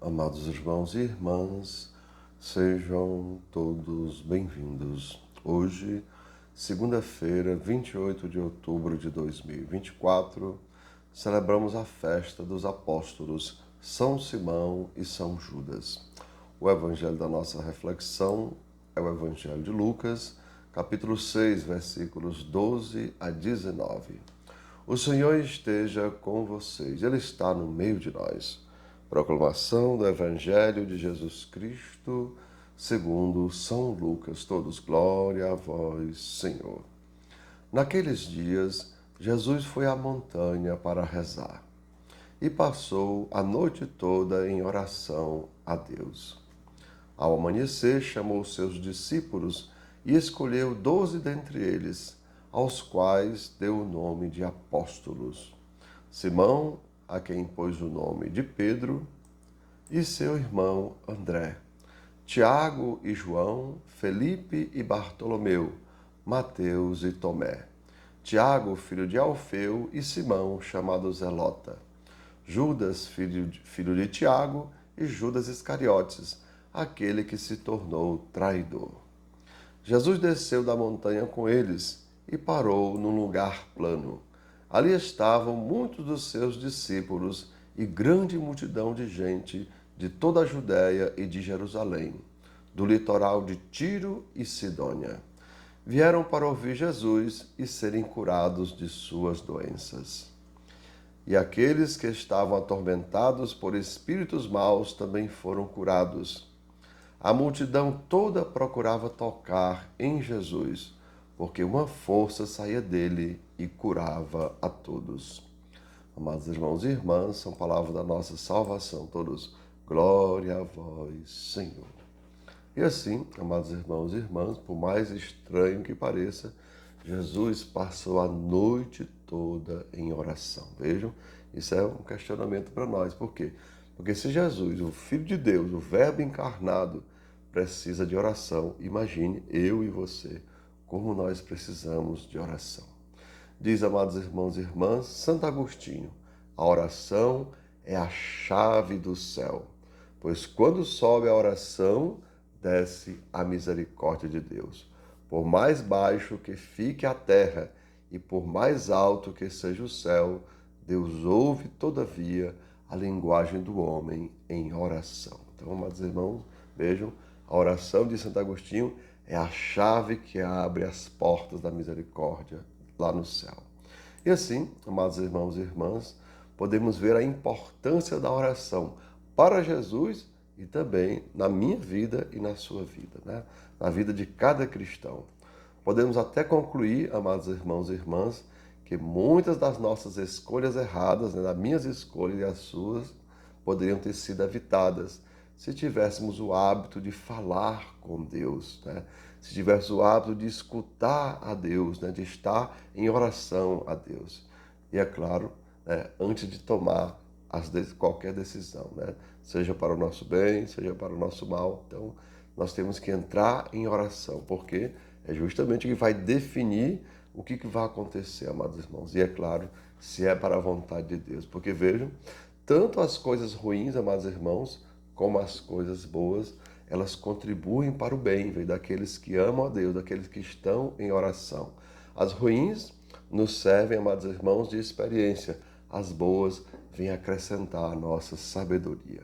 Amados irmãos e irmãs, sejam todos bem-vindos. Hoje, segunda-feira, 28 de outubro de 2024, celebramos a festa dos apóstolos São Simão e São Judas. O evangelho da nossa reflexão é o evangelho de Lucas, capítulo 6, versículos 12 a 19. O Senhor esteja com vocês, Ele está no meio de nós. Proclamação do Evangelho de Jesus Cristo, segundo São Lucas. Todos, glória a vós, Senhor. Naqueles dias, Jesus foi à montanha para rezar e passou a noite toda em oração a Deus. Ao amanhecer, chamou seus discípulos e escolheu 12 dentre eles, aos quais deu o nome de apóstolos. Simão, a quem pôs o nome de Pedro, e seu irmão André, Tiago e João, Felipe e Bartolomeu, Mateus e Tomé, Tiago, filho de Alfeu, e Simão, chamado Zelota, Judas, filho de Tiago, e Judas Iscariotes, aquele que se tornou traidor. Jesus desceu da montanha com eles e parou num lugar plano. Ali estavam muitos dos seus discípulos e grande multidão de gente de toda a Judéia e de Jerusalém, do litoral de Tiro e Sidônia. Vieram para ouvir Jesus e serem curados de suas doenças. E aqueles que estavam atormentados por espíritos maus também foram curados. A multidão toda procurava tocar em Jesus, porque uma força saía dele e curava a todos. Amados irmãos e irmãs, são palavras da nossa salvação. Todos, glória a vós, Senhor. E assim, amados irmãos e irmãs, por mais estranho que pareça, Jesus passou a noite toda em oração. Vejam, isso é um questionamento para nós. Por quê? Porque se Jesus, o Filho de Deus, o Verbo encarnado, precisa de oração, imagine eu e você, como nós precisamos de oração. Diz, amados irmãos e irmãs, Santo Agostinho, a oração é a chave do céu, pois quando sobe a oração, desce a misericórdia de Deus. Por mais baixo que fique a terra e por mais alto que seja o céu, Deus ouve, todavia, a linguagem do homem em oração. Então, amados irmãos, vejam, a oração de Santo Agostinho é a chave que abre as portas da misericórdia lá no céu. E assim, amados irmãos e irmãs, podemos ver a importância da oração para Jesus e também na minha vida e na sua vida, né? Na vida de cada cristão. Podemos até concluir, amados irmãos e irmãs, que muitas das nossas escolhas erradas, né, das minhas escolhas e as suas, poderiam ter sido evitadas se tivéssemos o hábito de falar com Deus, né? Se tivéssemos o hábito de escutar a Deus, né? De estar em oração a Deus. E é claro, né, antes de tomar qualquer decisão, né? Seja para o nosso bem, seja para o nosso mal. Então, nós temos que entrar em oração, porque é justamente o que vai definir o que vai acontecer, amados irmãos. E é claro, se é para a vontade de Deus. Porque vejam, tanto as coisas ruins, amados irmãos, como as coisas boas, elas contribuem para o bem, daqueles que amam a Deus, daqueles que estão em oração. As ruins nos servem, amados irmãos, de experiência. As boas vêm acrescentar a nossa sabedoria.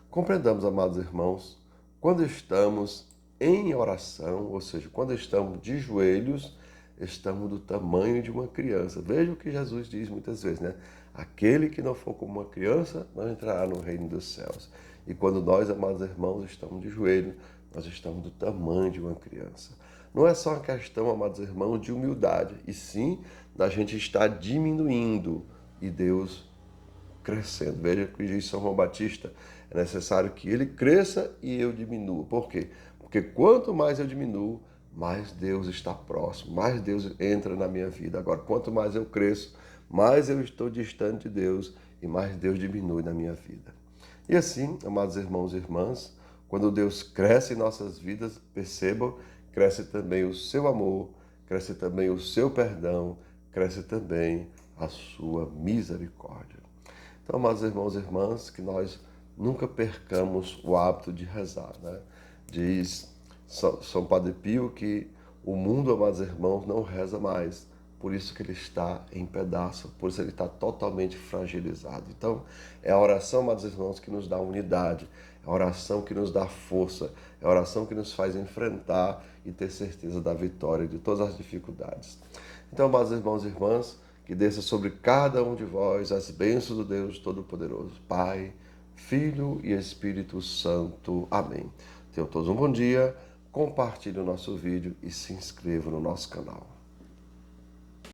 Compreendamos, amados irmãos, quando estamos em oração, ou seja, quando estamos de joelhos, estamos do tamanho de uma criança. Veja o que Jesus diz muitas vezes, né? Aquele que não for como uma criança não entrará no reino dos céus. E quando nós, amados irmãos, estamos de joelho, nós estamos do tamanho de uma criança. Não é só uma questão, amados irmãos, de humildade, e sim da gente estar diminuindo e Deus crescendo. Veja o que diz São João Batista, é necessário que ele cresça e eu diminua. Por quê? Porque quanto mais eu diminuo, mais Deus está próximo, mais Deus entra na minha vida. Agora, quanto mais eu cresço, mais eu estou distante de Deus e mais Deus diminui na minha vida. E assim, amados irmãos e irmãs, quando Deus cresce em nossas vidas, percebam, cresce também o seu amor, cresce também o seu perdão, cresce também a sua misericórdia. Então, amados irmãos e irmãs, que nós nunca percamos o hábito de rezar, né? Diz São Padre Pio que o mundo, amados irmãos, não reza mais. Por isso que ele está em pedaço, por isso ele está totalmente fragilizado. Então, é a oração, amados irmãos, que nos dá unidade, é a oração que nos dá força, é a oração que nos faz enfrentar e ter certeza da vitória de todas as dificuldades. Então, amados irmãos e irmãs, que desça sobre cada um de vós as bênçãos do Deus Todo-Poderoso, Pai, Filho e Espírito Santo. Amém. Tenham todos um bom dia, compartilhe o nosso vídeo e se inscreva no nosso canal.